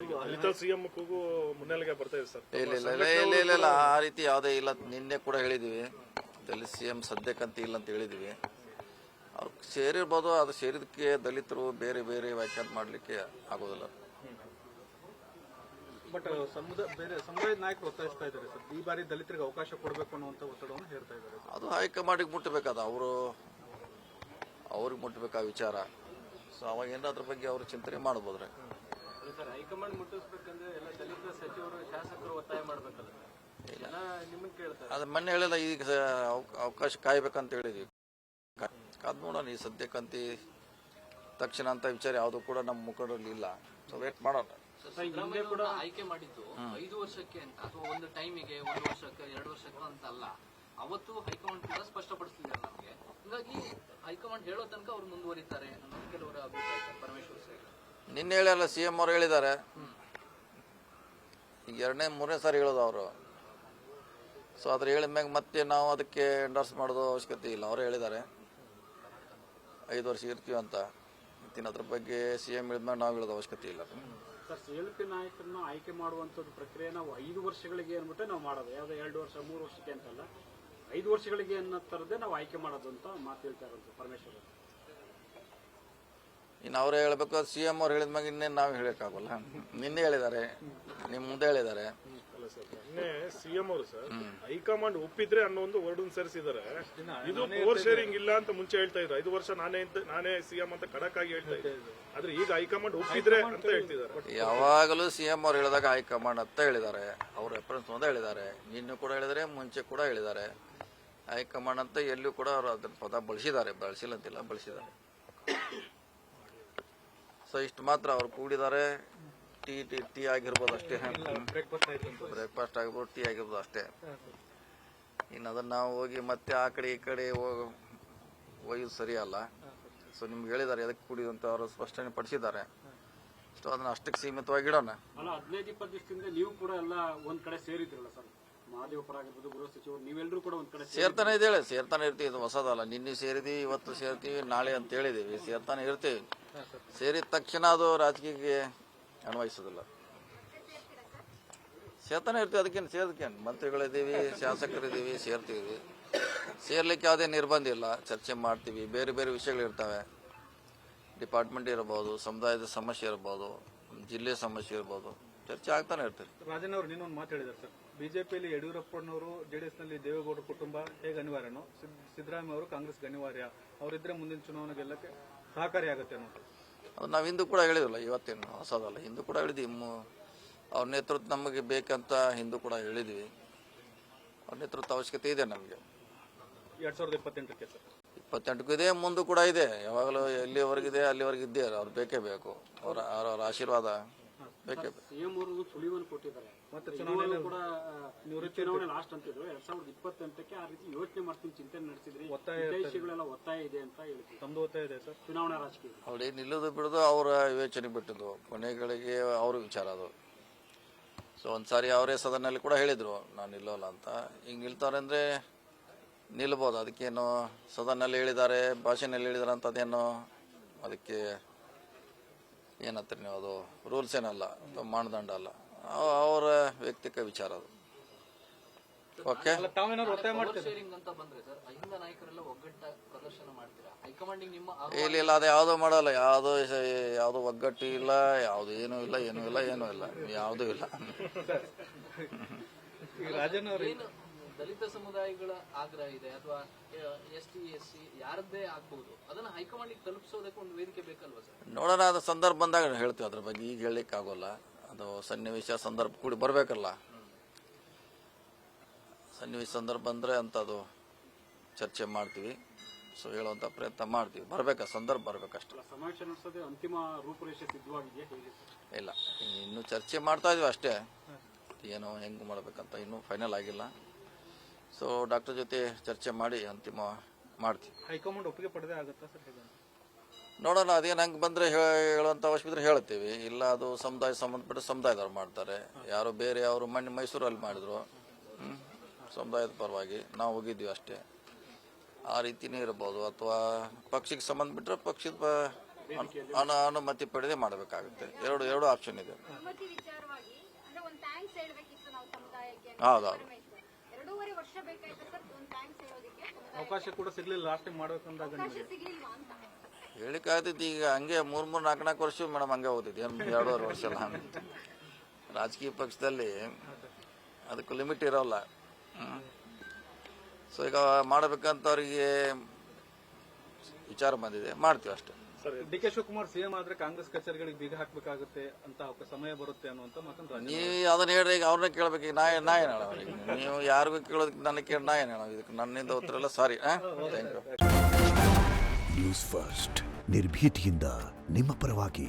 ದಲಿತ CM ಕೂಗು ಮುನ್ನೆಲೆಗೆ ಬರ್ತಾ ಇದೆ ಸರ್. ಇಲ್ಲ ಆ ರೀತಿ ಯಾವುದೇ ಇಲ್ಲ. ನಿನ್ನೆ ಕೂಡ ಹೇಳಿದ್ವಿ ದಲಿತ ಸಿಎಂ ಸದ್ಯಕ್ಕಂತ ಇಲ್ಲ ಅಂತ ಹೇಳಿದ್ವಿ. ಅವ್ರು ಸೇರಿರ್ಬೋದು, ಅದು ಸೇರಿದಕ್ಕೆ ದಲಿತರು ಬೇರೆ ಬೇರೆ ವ್ಯಾಖ್ಯಾನ ಮಾಡಲಿಕ್ಕೆ ಆಗೋದಿಲ್ಲ. ಬಟ್ ಬೇರೆ ಸಮುದಾಯದ ನಾಯಕರು ಒತ್ತಾಯಿಸ್ತಾ ಇದ್ದಾರೆ ಸರ್, ಈ ಬಾರಿ ದಲಿತರಿಗೆ ಅವಕಾಶ ಕೊಡಬೇಕು ಅನ್ನುವಂಥ ಒತ್ತಡವನ್ನು ಹೇರ್ತಾ ಇದ್ದಾರೆ. ಅದು ಹೈಕಮಾಂಡಿಗೆ ಮುಟ್ಟಬೇಕಾದ, ಅವ್ರಿಗೆ ಮುಟ್ಟಬೇಕಾ ವಿಚಾರ. ಸೊ ಅವಾಗ ಏನಾದ್ರ ಬಗ್ಗೆ ಅವರು ಚಿಂತನೆ ಮಾಡ್ಬೋದ್ರೆ. ಸರ್, ಹೈಕಮಾಂಡ್ ಮುಟ್ಟಿಸ್ಬೇಕಂದ್ರೆ ಎಲ್ಲ ದಲಿತ ಸಚಿವರು ಶಾಸಕರು ಒತ್ತಾಯ ಮಾಡ್ಬೇಕಲ್ಲ, ನಿಮ್ಮನ್ನು ಕೇಳ್ತಾರೆ. ಅದು ಮೊನ್ನೆ ಹೇಳಿಲ್ಲ, ಈಗ ಅವಕಾಶ ಕಾಯ್ಬೇಕಂತ ಹೇಳಿದ್ವಿ. ಕಾದ್ ನೋಡೋಣ. ಈ ಸದ್ಯಕ್ಕಂತ ತಕ್ಷಣ ಅಂತ ವಿಚಾರ ಯಾವುದು ಕೂಡ ನಮ್ಮ ಮುಖಂಡರಲ್ಲಿ ಇಲ್ಲ. ಸೊ ವೇಟ್ ಮಾಡೋಣ. ಹಿಂದೆ ಕೂಡ ಆಯ್ಕೆ ಮಾಡಿದ್ದು 5 ವರ್ಷಕ್ಕೆ ಅಂತ, ಅಥವಾ ಒಂದು ಟೈಮಿಗೆ 1 ವರ್ಷಕ್ಕೆ 2 ವರ್ಷಕ್ಕೆ ಅಂತ ಅಲ್ಲ. ಅವತ್ತು ಹೈಕಮಾಂಡ್ ಕೂಡ ಸ್ಪಷ್ಟಪಡಿಸಿದ್ದಾರೆ ನಮಗೆ. ಹೀಗಾಗಿ ಹೈಕಮಾಂಡ್ ಹೇಳೋ ತನಕ ಅವ್ರು ಮುಂದುವರಿತಾರೆ ಅನ್ನೋದು ಕೆಲವರ ಅಭಿಪ್ರಾಯ. ಪರಮೇಶ್ವರ್ ಸರ್ ನಿನ್ನೆ ಹೇಳಲ್ಲ, ಸಿಎಂ ಅವರು ಹೇಳಿದ್ದಾರೆ. ಈಗ 2ನೇ-3ನೇ ಸಾರಿ ಹೇಳೋದು ಅವರು. ಸೊ ಅದ್ರ ಹೇಳಿದ ಮ್ಯಾಗ ಮತ್ತೆ ನಾವು ಅದಕ್ಕೆ ಎಂಡರ್ಸ್ ಮಾಡೋದು ಅವಶ್ಯಕತೆ ಇಲ್ಲ. ಅವರೇ ಹೇಳಿದ್ದಾರೆ 5 ವರ್ಷ ಇರ್ತೀವಿ ಅಂತ. ಅದ್ರ ಬಗ್ಗೆ ಸಿಎಂ ಹೇಳಿದ್ಮೇಲೆ ನಾವು ಹೇಳೋದು ಅವಶ್ಯಕತೆ ಇಲ್ಲ. ಸರ್, CLP ನಾಯಕರನ್ನು ಆಯ್ಕೆ ಮಾಡುವಂಥದ್ದು ಪ್ರಕ್ರಿಯೆ ನಾವು 5 ವರ್ಷಗಳಿಗೆ ಅಂದ್ಬಿಟ್ಟೆ ನಾವು ಮಾಡೋದು. ಯಾವುದೋ 2 ವರ್ಷ 3 ವರ್ಷಕ್ಕೆ ಅಂತಲ್ಲ, 5 ವರ್ಷಗಳಿಗೆ ಅನ್ನೋ ಥರದ್ದೇ ನಾವು ಆಯ್ಕೆ ಮಾಡೋದು ಅಂತ ಮಾತು ಹೇಳ್ತಾ ಇರೋದು ಪರಮೇಶ್ವರ್. ಇನ್ನು ಅವರೇ ಹೇಳ್ಬೇಕು. ಸಿಎಂ ಅವ್ರು ಹೇಳಿದ್ಮ್ಯಾಗ ಇನ್ನೇನು ನಾವು ಹೇಳಕ್ಕಾಗಲ್ಲ. ನಿನ್ನೆ ಹೇಳಿದ್ದಾರೆ, ನಿಮ್ಮ ಮುಂದೆ ಹೇಳಿದ್ದಾರೆ. ನಿನ್ನೆ ಸಿಎಂ ಅವರು ಸರ್ ಹೈಕಮಾಂಡ್ ಒಪ್ಪಿದ್ರೆ ಅನ್ನೋ ಒಂದು ವರ್ಡ್ ಸೇರಿಸಿದ್ದಾರೆ. ಇದು ಪವರ್ ಶೇರಿಂಗ್ ಇಲ್ಲ ಅಂತ ಮುಂಚೆ ಹೇಳ್ತಾ ಇದ್ರು. 5 ವರ್ಷ ನಾನೇ ಸಿಎಂ ಅಂತ ಖಡಕ್ ಆಗಿ ಹೇಳ್ತಾ ಇದ್ರು. ಆದ್ರೆ ಈಗ ಹೈಕಮಾಂಡ್ ಒಪ್ಪಿದ್ರೆ ಅಂತ ಹೇಳ್ತಿದ್ದಾರೆ. ಯಾವಾಗಲೂ ಸಿಎಂ ಅವ್ರು ಹೇಳಿದಾಗ ಹೈಕಮಾಂಡ್ ಅಂತ ಹೇಳಿದ್ದಾರೆ. ಅವ್ರ ರೆಫರೆನ್ಸ್ ಮುಂದೆ ಹೇಳಿದ್ದಾರೆ. ನಿನ್ನೆ ಕೂಡ ಹೇಳಿದ್ದಾರೆ, ಮುಂಚೆ ಕೂಡ ಹೇಳಿದ್ದಾರೆ. ಹೈಕಮಾಂಡ್ ಅಂತ ಎಲ್ಲೂ ಕೂಡ ಅವರು ಅದನ್ನ ಪದ ಬಳಸಿದ್ದಾರೆ. ಬಳಸಿಲ್ಲ ಅಂತಿಲ್ಲ, ಬಳಸಿದ್ದಾರೆ. ಸೊ ಇಷ್ಟು ಮಾತ್ರ ಅವ್ರು ಕೂಡಿದ್ದಾರೆ. ಟೀ ಆಗಿರ್ಬೋದು ಅಷ್ಟೇ, ಬ್ರೇಕ್ಫಾಸ್ಟ್ ಆಗಿರ್ಬೋದು, ಟೀ ಆಗಿರ್ಬೋದು ಅಷ್ಟೇ. ಇನ್ನು ಅದನ್ನ ನಾವು ಹೋಗಿ ಮತ್ತೆ ಆ ಕಡೆ ಈ ಕಡೆ ಒಯ್ಯೋದು ಸರಿಯಲ್ಲ. ಸೊ ನಿಮ್ಗೆ ಹೇಳಿದ್ದಾರೆ ಎದಕ್ಕೆ ಕೂಡಿದ್ರು ಅಂತ ಅವರು ಸ್ಪಷ್ಟನೆ ಪಡಿಸಿದ್ದಾರೆ. ಸೊ ಅದನ್ನ ಅಷ್ಟಕ್ಕೆ ಸೀಮಿತವಾಗಿ ಇಡೋಣ. ಅಲ್ಲ, 15-20 ದಿವಸದಿಂದ ನೀವು ಕೂಡ ಎಲ್ಲ ಒಂದ್ ಕಡೆ ಸೇರಿದ್ರಲ್ಲ ಸರ್, ಮಹಾದೇವಪುರಾಗಿರ್ಬೋದು, ಗೃಹ ಸಚಿವರು, ನೀವೆಲ್ಲರೂ ಕೂಡ ಒಂದ್ ಕಡೆ ಸೇರ್ತಾನೆ ಇರ್ತೀವಿ. ಇದು ಹೊಸದಲ್ಲ. ನಿನ್ನೆ ಸೇರಿದೀವಿ, ಇವತ್ತು ಸೇರ್ತೀವಿ, ನಾಳೆ ಅಂತ ಹೇಳಿದೀವಿ. ಸೇರ್ತಾನೆ ಇರ್ತೀವಿ. ಸೇರಿದ ತಕ್ಷಣ ಅದು ರಾಜಕೀಯಕ್ಕೆ ಅನ್ವಯಿಸೋದಿಲ್ಲ. ಸೇರ್ತಾನೆ ಇರ್ತೀವಿ. ಅದಕ್ಕೇನು ಸೇರ್ದಕ್ಕೇನು, ಮಂತ್ರಿಗಳಿದ್ದೀವಿ, ಶಾಸಕರಿದ್ದೀವಿ, ಸೇರ್ತೀವಿ. ಸೇರ್ಲಿಕ್ಕೆ ಯಾವುದೇ ನಿರ್ಬಂಧ ಇಲ್ಲ. ಚರ್ಚೆ ಮಾಡ್ತೀವಿ. ಬೇರೆ ಬೇರೆ ವಿಷಯಗಳಿರ್ತವೆ. ಡಿಪಾರ್ಟ್ಮೆಂಟ್ ಇರ್ಬೋದು, ಸಮುದಾಯದ ಸಮಸ್ಯೆ ಇರ್ಬೋದು, ಜಿಲ್ಲೆ ಸಮಸ್ಯೆ ಇರ್ಬೋದು, ಚರ್ಚೆ ಆಗ್ತಾನೆ ಇರ್ತೀವಿ. ರಾಜನ್ ಅವರು ನೀನೊಂದು ಮಾತು ಹೇಳಿದ್ದಾರೆ ಸರ್, ಬಿಜೆಪಿಯಲ್ಲಿ ಯಡಿಯೂರಪ್ಪನವರು, ಜೆಡಿಎಸ್ ನಲ್ಲಿ ದೇವೇಗೌಡರ ಕುಟುಂಬ ಹೇಗೆ ಅನಿವಾರ್ಯನೋ, ಸಿದ್ದರಾಮಯ್ಯ ಅವರು ಕಾಂಗ್ರೆಸ್ಗೆ ಅನಿವಾರ್ಯ. ಅವರಿದ್ರೆ ಮುಂದಿನ ಚುನಾವಣೆ ಗೆಲ್ಲಕ್ಕೆ ಸಹಕಾರಿಯಾಗುತ್ತೆ ಅನ್ನೋದು. ಅದು ನಾವು ಹಿಂದೂ ಕೂಡ ಹೇಳಿದಿಲ್ಲ, ಇವತ್ತೇನು ಹೊಸದಲ್ಲ. ಹಿಂದೂ ಕೂಡ ಹೇಳಿದ್ವಿ. ಅವ್ರ ನೇತೃತ್ವ ನಮಗೆ ಬೇಕಂತ ಹಿಂದೂ ಕೂಡ ಹೇಳಿದ್ವಿ. ಅವ್ರ ನೇತೃತ್ವ ಅವಶ್ಯಕತೆ ಇದೆ ನಮಗೆ. 2028ಕ್ಕೆ ಸರ್, 28ಕ್ಕೂ ಇದೆ, ಮುಂದೂ ಕೂಡ ಇದೆ. ಯಾವಾಗಲೂ ಎಲ್ಲಿವರೆಗಿದೆ ಅಲ್ಲಿವರೆಗೆ ಇದ್ದೇ ಅವ್ರು ಬೇಕೇ ಬೇಕು. ಅವರ ಆಶೀರ್ವಾದ ಬೇಕೇ ಬೇಕು. ಸಿಎಂ ಅವರು ಸುಳಿವನ್ನು ಕೊಟ್ಟಿದ್ದಾರೆ. ಮತ್ತೆ ಚುನಾವಣೆ ಕೂಡ ಚುನಾವಣೆ ಲಾಸ್ಟ್ ಅಂತಿದ್ರು. 2028ಕ್ಕೆ ಆ ರೀತಿ ಯೋಚನೆ ಮಾಡ್ತೀನಿ, ಚಿಂತನೆ ನಡೆಸಿದ್ರಿ. ವಿದೇಶಿಗಳೆಲ್ಲ ಒತ್ತಾಯ ಇದೆ ಅಂತ ಹೇಳ್ತೀವಿ. ತಮ್ಮದು ಒತ್ತಾಯ ಇದೆ ಸರ್ ಚುನಾವಣಾ ರಾಜಕೀಯ. ಅವ್ರು ನಿಲ್ಲೋದು ಬಿಡೋದು ಅವರ ಯೋಚನೆ ಬಿಟ್ಟಿದ್ದು. ಕೊನೆಗಳಿಗೆ ಅವ್ರ ವಿಚಾರ ಅದು. ಸೊ ಒಂದ್ಸಾರಿ ಅವರೇ ಸದನಲ್ಲಿ ಕೂಡ ಹೇಳಿದ್ರು ನಾನು ನಿಲ್ಲೋಲ್ಲ ಅಂತ. ಈಗ ನಿಲ್ತಾರೆ ಅಂದ್ರೆ ನಿಲ್ಬೋದು. ಅದಕ್ಕೇನು ಸದನಲ್ಲಿ ಹೇಳಿದ್ದಾರೆ, ಭಾಷೆನಲ್ಲಿ ಹೇಳಿದಾರೆ ಅಂತ ಅದೇನು ಅದಕ್ಕೆ ಏನಂತಾರೆ ನೀವು, ಅದು ರೂಲ್ಸ್ ಏನಲ್ಲ, ಮಾನದಂಡ ಅಲ್ಲ. ಅವರ ವ್ಯಕ್ತಿಕ ವಿಚಾರ ಅದು. ಓಕೆ, ಇಲ್ಲ ಅದು ಯಾವುದೂ ಮಾಡಲ್ಲ. ಯಾವುದು ಒಗ್ಗಟ್ಟು ಇಲ್ಲ, ಯಾವುದು ಏನೂ ಇಲ್ಲ, ಯಾವುದೂ ಇಲ್ಲ. ದಲಿತ ಸಮುದಾಯಗಳ ಆಗ್ರಹ ಇದೆ, ಅಥವಾ ST SC ಯಾರದ್ದೇ ಆಗ್ಬಹುದು, ಅದನ್ನ ಹೈಕಮಾಂಡಿಗೆ ತಲುಪಿಸೋದಕ್ಕೆ ಒಂದು ವೇದಿಕೆ ಬೇಕಲ್ವಾ ಸರ್? ನೋಡೋಣ, ಅದು ಸಂದರ್ಭ ಬಂದಾಗ ಹೇಳ್ತೀವಿ. ಅದ್ರ ಬಗ್ಗೆ ಈಗ ಹೇಳಲಿಕ್ಕೆ ಆಗೋಲ್ಲ. ಅದು ಸನ್ನಿವೇಶ ಸಂದರ್ಭ ಕೂಡಿ ಬರಬೇಕಲ್ಲ. ಸನ್ನಿವೇಶ ಸಂದರ್ಭ ಬಂದರೆ ಅಂಥದ್ದು ಚರ್ಚೆ ಮಾಡ್ತೀವಿ. ಸೊ ಹೇಳುವಂಥ ಪ್ರಯತ್ನ ಮಾಡ್ತೀವಿ. ಸಂದರ್ಭ ಬರ್ಬೇಕಷ್ಟೇ. ಸಮಾವೇಶ ನಡೆಸೋದೇ ಅಂತಿಮ ರೂಪುರೇಷೆ ಸಿದ್ಧವಾಗಿದೆಯಾ? ಇಲ್ಲ, ಇನ್ನೂ ಚರ್ಚೆ ಮಾಡ್ತಾ ಇದೀವಿ ಅಷ್ಟೇ. ಏನು ಹೆಂಗೆ ಮಾಡ್ಬೇಕಂತ ಇನ್ನೂ ಫೈನಲ್ ಆಗಿಲ್ಲ. ಸೊ ಡಾಕ್ಟರ್ ಜೊತೆ ಚರ್ಚೆ ಮಾಡಿ ಅಂತಿಮ ಮಾಡ್ತೀವಿ. ಹೈಕಮಾಂಡ್ ಒಪ್ಪಿಗೆ ಪಡೆದೇ ಆಗುತ್ತಾ ಸರ್? ನೋಡೋಣ, ಅದೇನು ಹಂಗೆ ಬಂದರೆ ಹೇಳುವಂಥ ಅವಶ್ಯಕತೆ ಹೇಳ್ತೀವಿ. ಇಲ್ಲ ಅದು ಸಮುದಾಯ ಸಂಬಂಧಪಟ್ಟ ಸಮುದಾಯದವ್ರು ಮಾಡ್ತಾರೆ. ಯಾರು ಬೇರೆ ಅವರು ಮೈಸೂರಲ್ಲಿ ಮಾಡಿದ್ರು, ಸಮುದಾಯದ ಪರವಾಗಿ ನಾವು ಹೋಗಿದ್ವಿ ಅಷ್ಟೇ. ಆ ರೀತಿನೇ ಇರ್ಬೋದು. ಅಥವಾ ಪಕ್ಷಕ್ಕೆ ಸಂಬಂಧಪಟ್ಟರೆ ಪಕ್ಷದ ಅನುಮತಿ ಪಡೆದೇ ಮಾಡಬೇಕಾಗುತ್ತೆ. ಎರಡು ಆಪ್ಷನ್ ಇದೆ. ಅನುಮತಿ ವಿಚಾರವಾಗಿ ಅಂದ್ರೆ ಒಂದು ಥ್ಯಾಂಕ್ಸ್ ಹೇಳಬೇಕಿತ್ತು ನಾವು ಸಮುದಾಯಕ್ಕೆ. ಹೌದೌದು. 2.5 ವರ್ಷ ಬೇಕಾಯ್ತು ಸರ್ ಒಂದು ಥ್ಯಾಂಕ್ಸ್ ಹೇಳೋದಕ್ಕೆ. ಅವಕಾಶ ಕೂಡ ಸಿಗ್ಲಿಲ್ಲ ಲಾಸ್ಟ್ ಟೈಮ್ ಮಾಡ್ಬೇಕಂದಾಗ ಅವಕಾಶ ಸಿಗ್ಲಿಲ್ವಾ ಅಂತ. ಹೇಳಿಕಾಗ್ತೈತಿ. ಈಗ ಹಂಗೆ 3-4 ವರ್ಷ ಮೇಡಮ್ ಹಂಗೆ ಹೋಗ್ತೈತಿ. 2.5 ವರ್ಷ ಅಲ್ಲ. ರಾಜಕೀಯ ಪಕ್ಷದಲ್ಲಿ ಅದಕ್ಕೂ ಲಿಮಿಟ್ ಇರೋಲ್ಲ. ಸೊ ಈಗ ಮಾಡಬೇಕಂತ ಅವರಿಗೆ ವಿಚಾರ ಬಂದಿದೆ, ಮಾಡ್ತೀವಿ ಅಷ್ಟೇ. ಡಿ ಕೆ ಶಿವಕುಮಾರ್ ಸಿಎಂ ಆದ್ರೆ ಕಾಂಗ್ರೆಸ್ ಕಚೇರಿಗಳಿಗೆ ಬೀಗ ಹಾಕ್ಬೇಕಾಗುತ್ತೆ ಅಂತ ಸಮಯ ಬರುತ್ತೆ ಅನ್ನುವಂತ ಮಾತನ್ನು ನೀವು ಅದನ್ನ ಹೇಳ್ರಿ, ಈಗ ಅವ್ರನ್ನ ಕೇಳ್ಬೇಕು. ಈಗ ನಾ ಏನು ಹೇಳ ಅವ್ರಿಗೆ? ನೀವು ಯಾರಿಗೂ ಕೇಳೋದಕ್ಕೆ ನನಗೆ ಕೇಳಿ ನಾ ಏನು ಹೇಳೋ? ಇದಕ್ಕೆ ನನ್ನಿಂದ ಉತ್ತರ ಇಲ್ಲ. Sorry. Thank you. News first ನಿರ್ಭೀತಿಯಿಂದ ನಿಮ್ಮ ಪರವಾಗಿ.